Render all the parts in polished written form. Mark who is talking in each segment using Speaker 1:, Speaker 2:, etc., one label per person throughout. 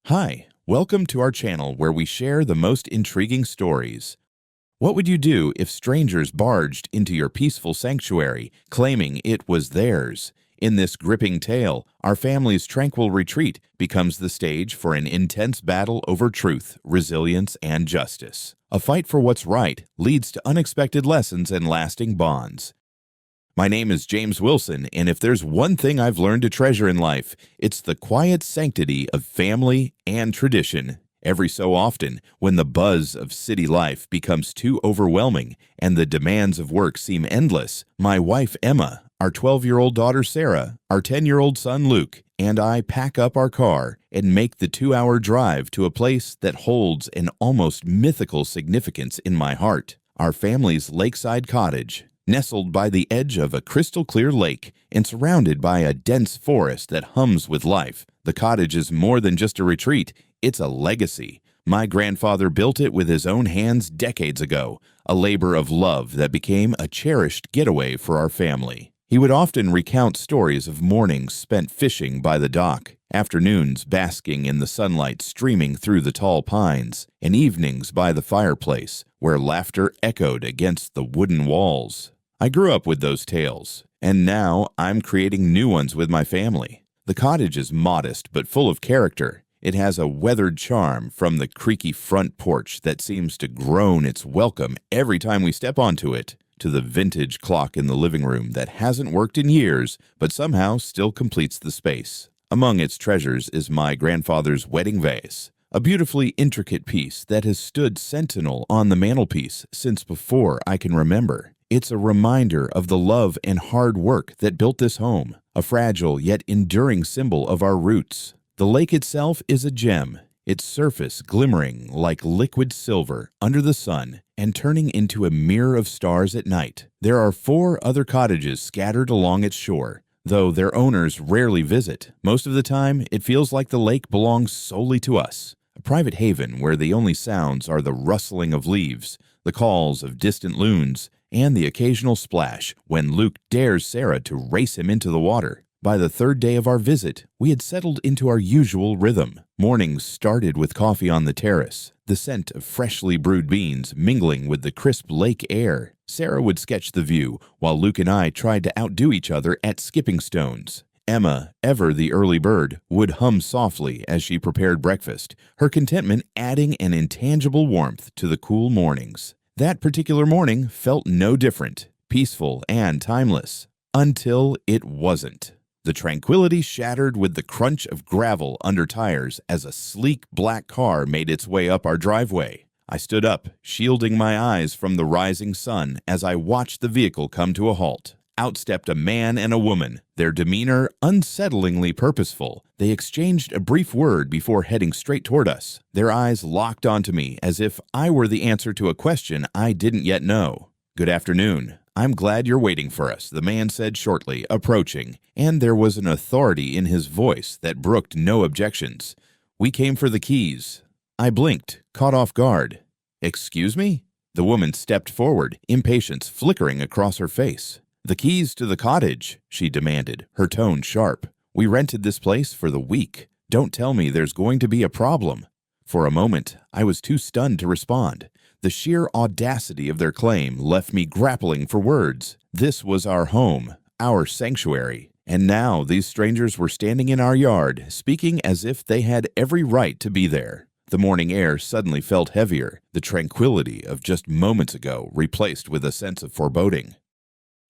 Speaker 1: Hi, welcome to our channel where we share the most intriguing stories. What would you do if strangers barged into your peaceful sanctuary, claiming it was theirs? In this gripping tale, our family's tranquil retreat becomes the stage for an intense battle over truth, resilience, and justice. A fight for what's right leads to unexpected lessons and lasting bonds. My name is James Wilson, and if there's one thing I've learned to treasure in life, it's the quiet sanctity of family and tradition. Every so often, when the buzz of city life becomes too overwhelming and the demands of work seem endless, my wife Emma, our 12-year-old daughter Sarah, our 10-year-old son Luke, and I pack up our car and make the 2-hour drive to a place that holds an almost mythical significance in my heart, our family's lakeside cottage. Nestled by the edge of a crystal-clear lake and surrounded by a dense forest that hums with life, the cottage is more than just a retreat, it's a legacy. My grandfather built it with his own hands decades ago, a labor of love that became a cherished getaway for our family. He would often recount stories of mornings spent fishing by the dock, afternoons basking in the sunlight streaming through the tall pines, and evenings by the fireplace, where laughter echoed against the wooden walls. I grew up with those tales, and now I'm creating new ones with my family. The cottage is modest but full of character. It has a weathered charm, from the creaky front porch that seems to groan its welcome every time we step onto it, to the vintage clock in the living room that hasn't worked in years but somehow still completes the space. Among its treasures is my grandfather's wedding vase, a beautifully intricate piece that has stood sentinel on the mantelpiece since before I can remember. It's a reminder of the love and hard work that built this home, a fragile yet enduring symbol of our roots. The lake itself is a gem, its surface glimmering like liquid silver under the sun and turning into a mirror of stars at night. There are 4 other cottages scattered along its shore, though their owners rarely visit. Most of the time, it feels like the lake belongs solely to us, a private haven where the only sounds are the rustling of leaves, the calls of distant loons, and the occasional splash when Luke dares Sarah to race him into the water. By the 3rd day of our visit, we had settled into our usual rhythm. Mornings started with coffee on the terrace, the scent of freshly brewed beans mingling with the crisp lake air. Sarah would sketch the view, while Luke and I tried to outdo each other at skipping stones. Emma, ever the early bird, would hum softly as she prepared breakfast, her contentment adding an intangible warmth to the cool mornings. That particular morning felt no different, peaceful and timeless, until it wasn't. The tranquility shattered with the crunch of gravel under tires as a sleek black car made its way up our driveway. I stood up, shielding my eyes from the rising sun as I watched the vehicle come to a halt. Out stepped a man and a woman, their demeanor unsettlingly purposeful. They exchanged a brief word before heading straight toward us, their eyes locked onto me as if I were the answer to a question I didn't yet know. "Good afternoon. I'm glad you're waiting for us," the man said shortly, approaching, and there was an authority in his voice that brooked no objections. "We came for the keys." I blinked, caught off guard. "Excuse me?" The woman stepped forward, impatience flickering across her face. "The keys to the cottage," she demanded, her tone sharp. "We rented this place for the week. Don't tell me there's going to be a problem." For a moment, I was too stunned to respond. The sheer audacity of their claim left me grappling for words. This was our home, our sanctuary, and now these strangers were standing in our yard, speaking as if they had every right to be there. The morning air suddenly felt heavier, the tranquility of just moments ago replaced with a sense of foreboding.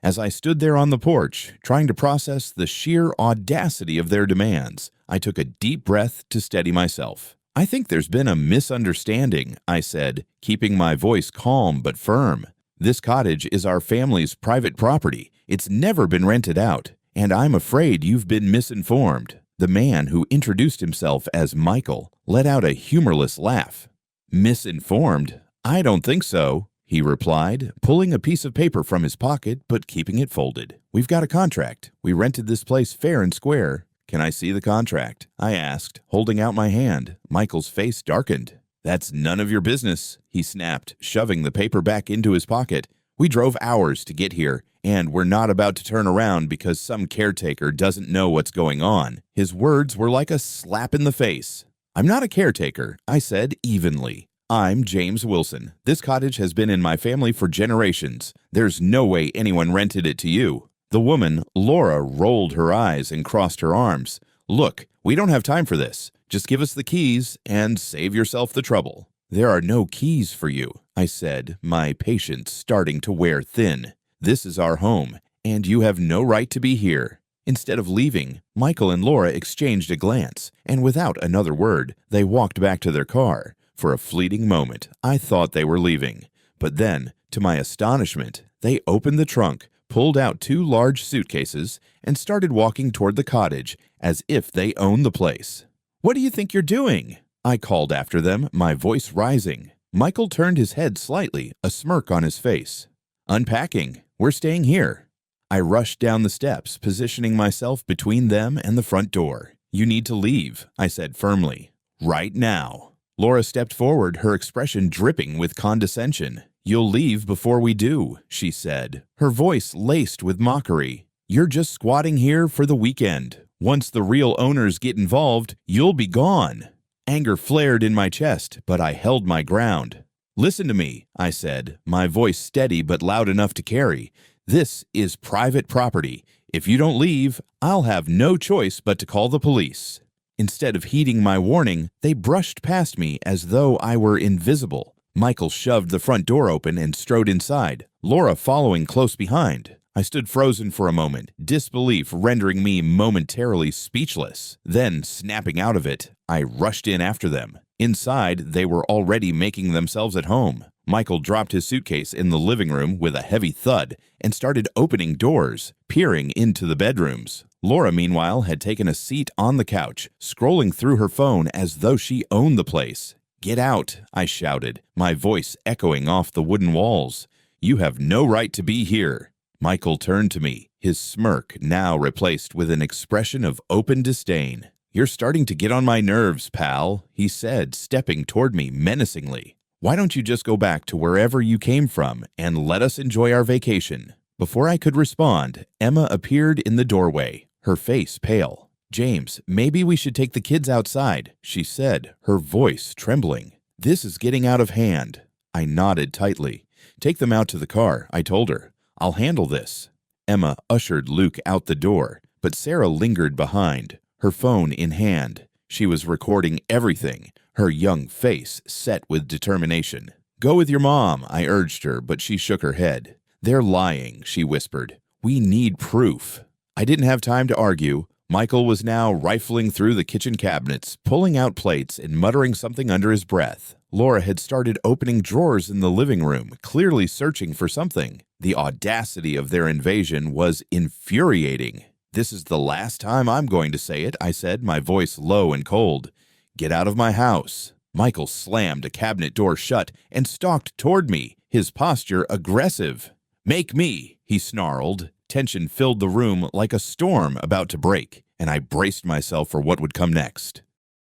Speaker 1: As I stood there on the porch, trying to process the sheer audacity of their demands, I took a deep breath to steady myself. "I think there's been a misunderstanding," I said, keeping my voice calm but firm. "This cottage is our family's private property. It's never been rented out, and I'm afraid you've been misinformed." The man, who introduced himself as Michael, let out a humorless laugh. "Misinformed? I don't think so," he replied, pulling a piece of paper from his pocket but keeping it folded. "We've got a contract. We rented this place fair and square." "Can I see the contract?" I asked, holding out my hand. Michael's face darkened. "That's none of your business," he snapped, shoving the paper back into his pocket. "We drove hours to get here, and we're not about to turn around because some caretaker doesn't know what's going on." His words were like a slap in the face. I'm not a caretaker, I said evenly. I'm James Wilson. This cottage has been in my family for generations. There's no way anyone rented it to you. The woman, Laura, rolled her eyes and crossed her arms. Look, we don't have time for this. Just give us the keys and save yourself the trouble. There are no keys for you, I said, my patience starting to wear thin. This is our home, and you have no right to be here. Instead of leaving, Michael and Laura exchanged a glance, and without another word, they walked back to their car. For a fleeting moment, I thought they were leaving. But then, to my astonishment, they opened the trunk, pulled out 2 large suitcases, and started walking toward the cottage as if they owned the place. What do you think you're doing? I called after them, my voice rising. Michael turned his head slightly, a smirk on his face. Unpacking. We're staying here. I rushed down the steps, positioning myself between them and the front door. You need to leave, I said firmly. Right now. Laura stepped forward, her expression dripping with condescension. You'll leave before we do, she said, her voice laced with mockery. You're just squatting here for the weekend. Once the real owners get involved, you'll be gone. Anger flared in my chest, but I held my ground. Listen to me, I said, my voice steady but loud enough to carry. This is private property. If you don't leave, I'll have no choice but to call the police. Instead of heeding my warning, they brushed past me as though I were invisible. Michael shoved the front door open and strode inside, Laura following close behind. I stood frozen for a moment, disbelief rendering me momentarily speechless. Then, snapping out of it, I rushed in after them. Inside, they were already making themselves at home. Michael dropped his suitcase in the living room with a heavy thud and started opening doors, peering into the bedrooms. Laura, meanwhile, had taken a seat on the couch, scrolling through her phone as though she owned the place. Get out, I shouted, my voice echoing off the wooden walls. You have no right to be here. Michael turned to me, his smirk now replaced with an expression of open disdain. You're starting to get on my nerves, pal, he said, stepping toward me menacingly. Why don't you just go back to wherever you came from and let us enjoy our vacation? Before I could respond, Emma appeared in the doorway, her face pale. James, maybe we should take the kids outside, she said, her voice trembling. This is getting out of hand. I nodded tightly. Take them out to the car, I told her. I'll handle this. Emma ushered Luke out the door, but Sarah lingered behind, her phone in hand. She was recording everything, her young face set with determination. Go with your mom, I urged her, but she shook her head. They're lying, she whispered. We need proof. I didn't have time to argue. Michael was now rifling through the kitchen cabinets, pulling out plates and muttering something under his breath. Laura had started opening drawers in the living room, clearly searching for something. The audacity of their invasion was infuriating. This is the last time I'm going to say it, I said, my voice low and cold. Get out of my house. Michael slammed a cabinet door shut and stalked toward me, his posture aggressive. Make me, he snarled. Tension filled the room like a storm about to break, and I braced myself for what would come next.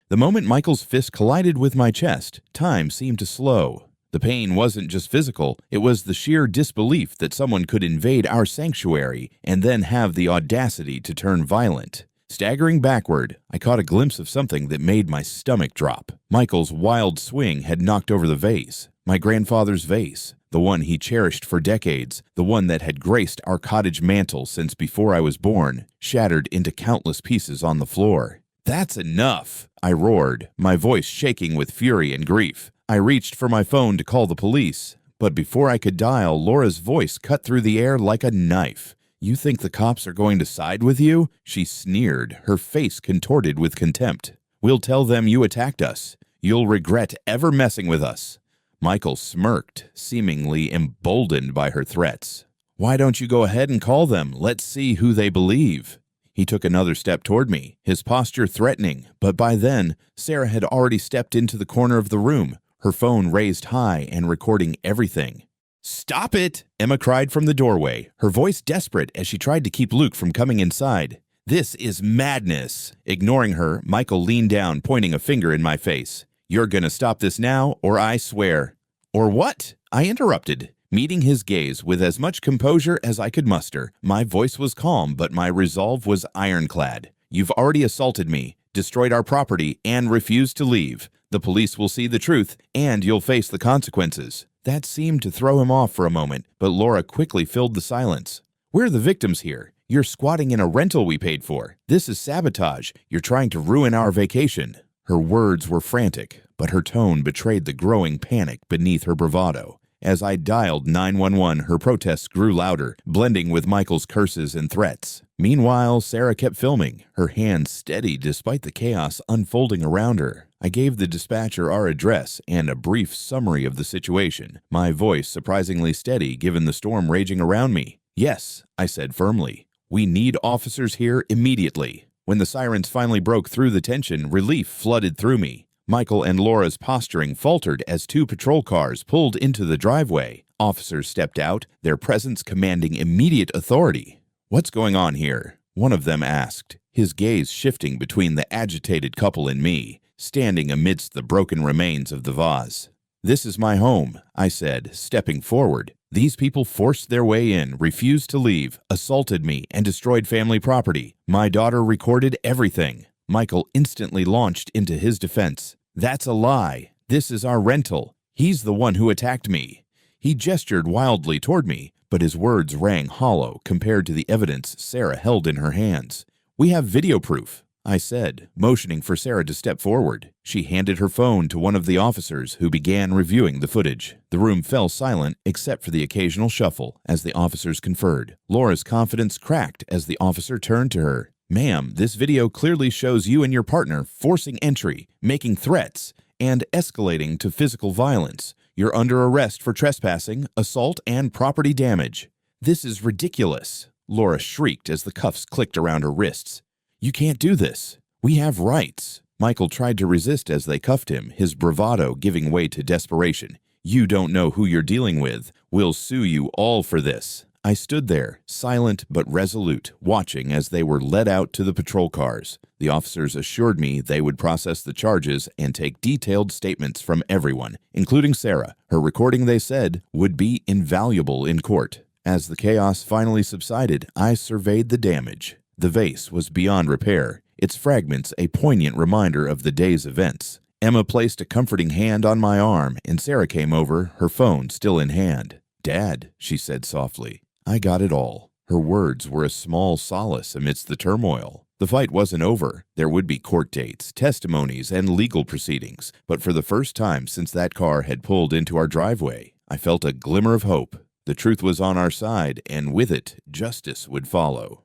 Speaker 1: The moment Michael's fist collided with my chest, time seemed to slow. The pain wasn't just physical, it was the sheer disbelief that someone could invade our sanctuary and then have the audacity to turn violent. Staggering backward, I caught a glimpse of something that made my stomach drop. Michael's wild swing had knocked over the vase, my grandfather's vase, the one he cherished for decades, the one that had graced our cottage mantel since before I was born, shattered into countless pieces on the floor. That's enough, I roared, my voice shaking with fury and grief. I reached for my phone to call the police, but before I could dial, Laura's voice cut through the air like a knife. You think the cops are going to side with you? She sneered, her face contorted with contempt. We'll tell them you attacked us. You'll regret ever messing with us. Michael smirked, seemingly emboldened by her threats. Why don't you go ahead and call them? Let's see who they believe. He took another step toward me, his posture threatening, but by then, Sarah had already stepped into the corner of the room, her phone raised high and recording everything. Stop it! Emma cried from the doorway, her voice desperate as she tried to keep Luke from coming inside. This is madness. Ignoring her, Michael leaned down, pointing a finger in my face. You're gonna stop this now, or I swear. Or what? I interrupted, meeting his gaze with as much composure as I could muster. My voice was calm, but my resolve was ironclad. You've already assaulted me. destroyed our property, and refused to leave. The police will see the truth, and you'll face the consequences." That seemed to throw him off for a moment, but Laura quickly filled the silence. "We're the victims here. You're squatting in a rental we paid for. This is sabotage. You're trying to ruin our vacation." Her words were frantic, but her tone betrayed the growing panic beneath her bravado. As I dialed 911, her protests grew louder, blending with Michael's curses and threats. Meanwhile, Sarah kept filming, her hands steady despite the chaos unfolding around her. I gave the dispatcher our address and a brief summary of the situation, my voice surprisingly steady given the storm raging around me. "Yes," I said firmly. "We need officers here immediately." When the sirens finally broke through the tension, relief flooded through me. Michael and Laura's posturing faltered as 2 patrol cars pulled into the driveway. Officers stepped out, their presence commanding immediate authority. "What's going on here?" one of them asked, his gaze shifting between the agitated couple and me, standing amidst the broken remains of the vase. "This is my home," I said, stepping forward. "These people forced their way in, refused to leave, assaulted me, and destroyed family property. My daughter recorded everything." Michael instantly launched into his defense. "That's a lie. This is our rental. He's the one who attacked me." He gestured wildly toward me, but his words rang hollow compared to the evidence Sarah held in her hands. "We have video proof," I said, motioning for Sarah to step forward. She handed her phone to one of the officers, who began reviewing the footage. The room fell silent except for the occasional shuffle as the officers conferred. Laura's confidence cracked as the officer turned to her. "Ma'am, this video clearly shows you and your partner forcing entry, making threats, and escalating to physical violence. You're under arrest for trespassing, assault, and property damage." "This is ridiculous," Laura shrieked as the cuffs clicked around her wrists. "You can't do this. We have rights." Michael tried to resist as they cuffed him, his bravado giving way to desperation. "You don't know who you're dealing with. We'll sue you all for this." I stood there, silent but resolute, watching as they were led out to the patrol cars. The officers assured me they would process the charges and take detailed statements from everyone, including Sarah. Her recording, they said, would be invaluable in court. As the chaos finally subsided, I surveyed the damage. The vase was beyond repair, its fragments a poignant reminder of the day's events. Emma placed a comforting hand on my arm, and Sarah came over, her phone still in hand. "Dad," she said softly. I got it all. Her words were a small solace amidst the turmoil. The fight wasn't over. There would be court dates, testimonies, and legal proceedings. But for the first time since that car had pulled into our driveway, I felt a glimmer of hope. The truth was on our side, and with it, justice would follow.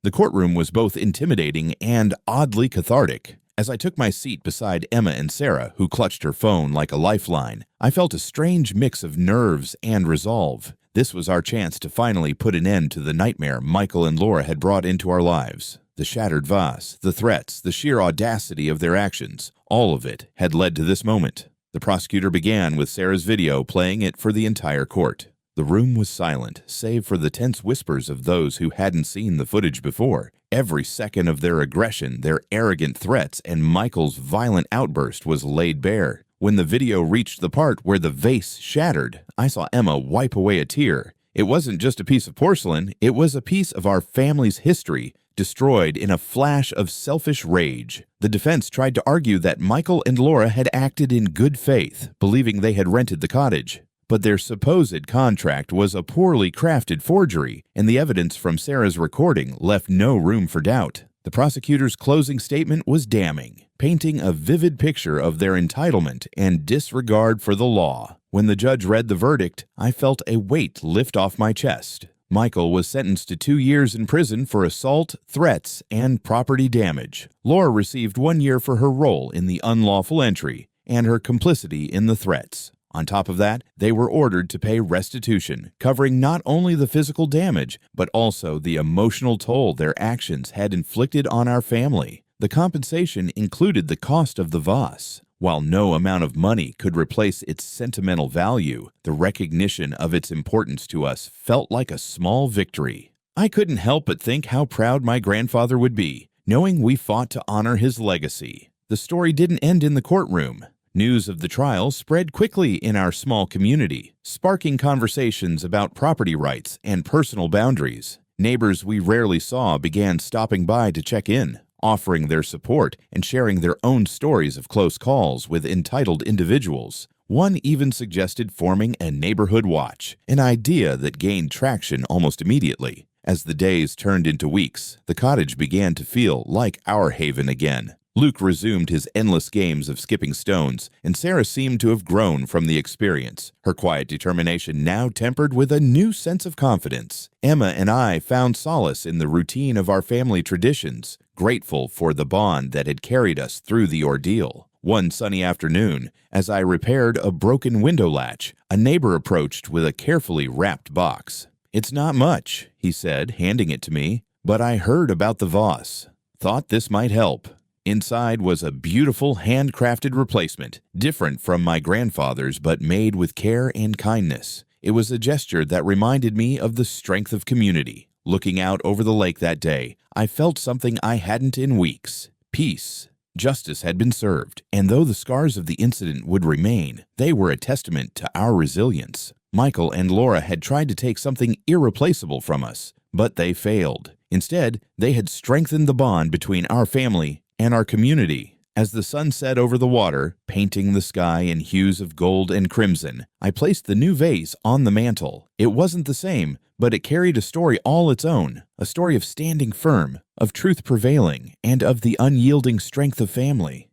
Speaker 1: The courtroom was both intimidating and oddly cathartic. As I took my seat beside Emma and Sarah, who clutched her phone like a lifeline, I felt a strange mix of nerves and resolve. This was our chance to finally put an end to the nightmare Michael and Laura had brought into our lives. The shattered vase, the threats, the sheer audacity of their actions, all of it had led to this moment. The prosecutor began with Sarah's video, playing it for the entire court. The room was silent, save for the tense whispers of those who hadn't seen the footage before. Every second of their aggression, their arrogant threats, and Michael's violent outburst was laid bare. When the video reached the part where the vase shattered, I saw Emma wipe away a tear. It wasn't just a piece of porcelain, it was a piece of our family's history, destroyed in a flash of selfish rage. The defense tried to argue that Michael and Laura had acted in good faith, believing they had rented the cottage. But their supposed contract was a poorly crafted forgery, and the evidence from Sarah's recording left no room for doubt. The prosecutor's closing statement was damning, painting a vivid picture of their entitlement and disregard for the law. When the judge read the verdict, I felt a weight lift off my chest. Michael was sentenced to 2 years in prison for assault, threats, and property damage. Laura received 1 year for her role in the unlawful entry and her complicity in the threats. On top of that, they were ordered to pay restitution, covering not only the physical damage, but also the emotional toll their actions had inflicted on our family. The compensation included the cost of the vase. While no amount of money could replace its sentimental value, the recognition of its importance to us felt like a small victory. I couldn't help but think how proud my grandfather would be, knowing we fought to honor his legacy. The story didn't end in the courtroom. News of the trial spread quickly in our small community, sparking conversations about property rights and personal boundaries. Neighbors we rarely saw began stopping by to check in, offering their support and sharing their own stories of close calls with entitled individuals. One even suggested forming a neighborhood watch, an idea that gained traction almost immediately. As the days turned into weeks, the cottage began to feel like our haven again. Luke resumed his endless games of skipping stones, and Sarah seemed to have grown from the experience, her quiet determination now tempered with a new sense of confidence. Emma and I found solace in the routine of our family traditions, grateful for the bond that had carried us through the ordeal. One sunny afternoon, as I repaired a broken window latch, a neighbor approached with a carefully wrapped box. "It's not much," he said, handing it to me, "but I heard about the vase. Thought this might help." Inside was a beautiful handcrafted replacement, different from my grandfather's but made with care and kindness. It was a gesture that reminded me of the strength of community. Looking out over the lake that day, I felt something I hadn't in weeks: peace. Justice had been served, and though the scars of the incident would remain, they were a testament to our resilience. Michael and Laura had tried to take something irreplaceable from us, but they failed. Instead, they had strengthened the bond between our family and our community. As the sun set over the water, painting the sky in hues of gold and crimson, I placed the new vase on the mantel. It wasn't the same, but it carried a story all its own, a story of standing firm, of truth prevailing, and of the unyielding strength of family.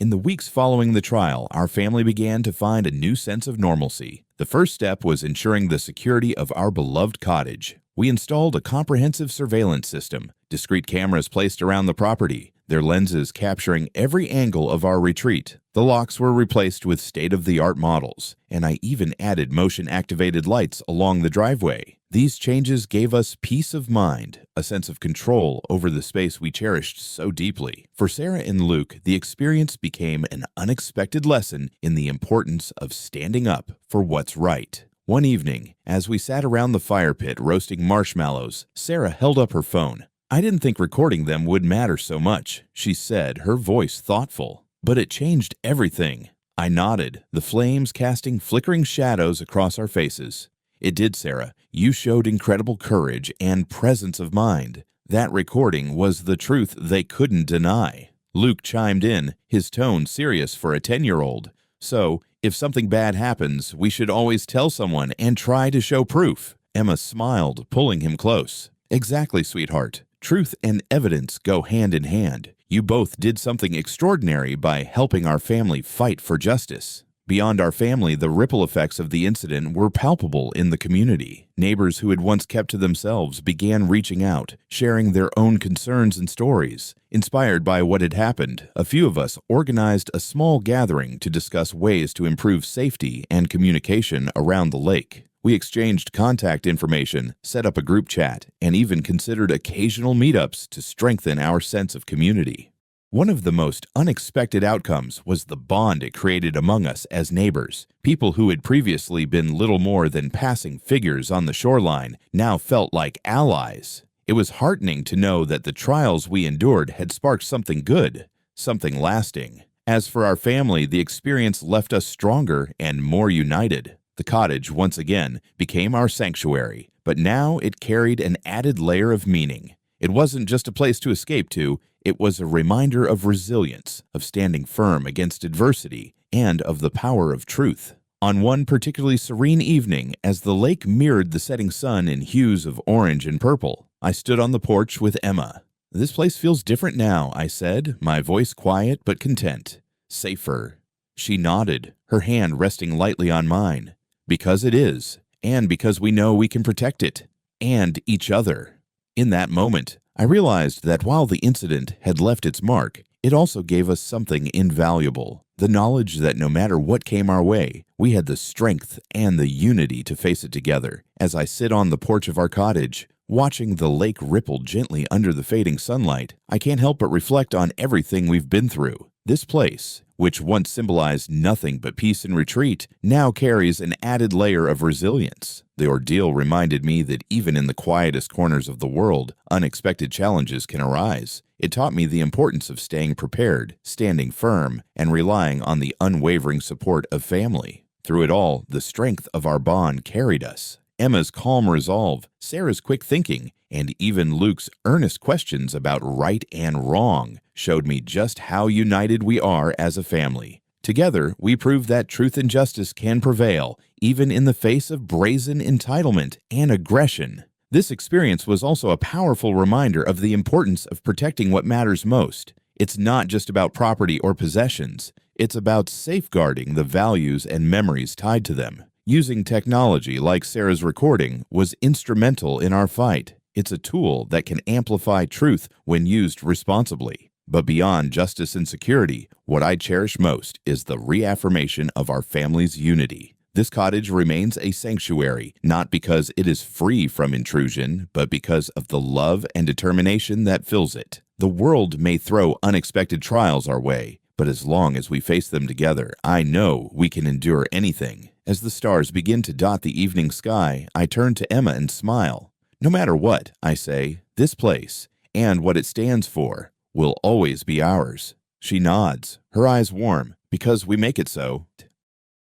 Speaker 1: In the weeks following the trial, our family began to find a new sense of normalcy. The first step was ensuring the security of our beloved cottage. We installed a comprehensive surveillance system, discrete cameras placed around the property, their lenses capturing every angle of our retreat. The locks were replaced with state-of-the-art models, and I even added motion-activated lights along the driveway. These changes gave us peace of mind, a sense of control over the space we cherished so deeply. For Sarah and Luke, the experience became an unexpected lesson in the importance of standing up for what's right. One evening, as we sat around the fire pit roasting marshmallows, Sarah held up her phone. "I didn't think recording them would matter so much," she said, her voice thoughtful. "But it changed everything." I nodded, the flames casting flickering shadows across our faces. "It did, Sarah. You showed incredible courage and presence of mind. That recording was the truth they couldn't deny." Luke chimed in, his tone serious for a 10-year-old. "So, if something bad happens, we should always tell someone and try to show proof." Emma smiled, pulling him close. "Exactly, sweetheart. Truth and evidence go hand in hand. You both did something extraordinary by helping our family fight for justice." Beyond our family, the ripple effects of the incident were palpable in the community. Neighbors who had once kept to themselves began reaching out, sharing their own concerns and stories. Inspired by what had happened, a few of us organized a small gathering to discuss ways to improve safety and communication around the lake. We exchanged contact information, set up a group chat, and even considered occasional meetups to strengthen our sense of community. One of the most unexpected outcomes was the bond it created among us as neighbors. People who had previously been little more than passing figures on the shoreline now felt like allies. It was heartening to know that the trials we endured had sparked something good, something lasting. As for our family, the experience left us stronger and more united. The cottage, once again, became our sanctuary, but now it carried an added layer of meaning. It wasn't just a place to escape to, it was a reminder of resilience, of standing firm against adversity, and of the power of truth. On one particularly serene evening, as the lake mirrored the setting sun in hues of orange and purple, I stood on the porch with Emma. "This place feels different now," I said, my voice quiet but content. "Safer." She nodded, her hand resting lightly on mine. "Because it is, and because we know we can protect it, and each other." In that moment, I realized that while the incident had left its mark, it also gave us something invaluable: the knowledge that no matter what came our way, we had the strength and the unity to face it together. As I sit on the porch of our cottage, watching the lake ripple gently under the fading sunlight, I can't help but reflect on everything we've been through. This place, which once symbolized nothing but peace and retreat, now carries an added layer of resilience. The ordeal reminded me that even in the quietest corners of the world, unexpected challenges can arise. It taught me the importance of staying prepared, standing firm, and relying on the unwavering support of family. Through it all, the strength of our bond carried us. Emma's calm resolve, Sarah's quick thinking, And even Luke's earnest questions about right and wrong showed me just how united we are as a family. Together, we prove that truth and justice can prevail, even in the face of brazen entitlement and aggression. This experience was also a powerful reminder of the importance of protecting what matters most. It's not just about property or possessions. It's about safeguarding the values and memories tied to them. Using technology like Sarah's recording was instrumental in our fight. It's a tool that can amplify truth when used responsibly. But beyond justice and security, what I cherish most is the reaffirmation of our family's unity. This cottage remains a sanctuary, not because it is free from intrusion, but because of the love and determination that fills it. The world may throw unexpected trials our way, but as long as we face them together, I know we can endure anything. As the stars begin to dot the evening sky, I turn to Emma and smile. No matter what, I say, this place, and what it stands for, will always be ours. She nods, her eyes warm, because we make it so.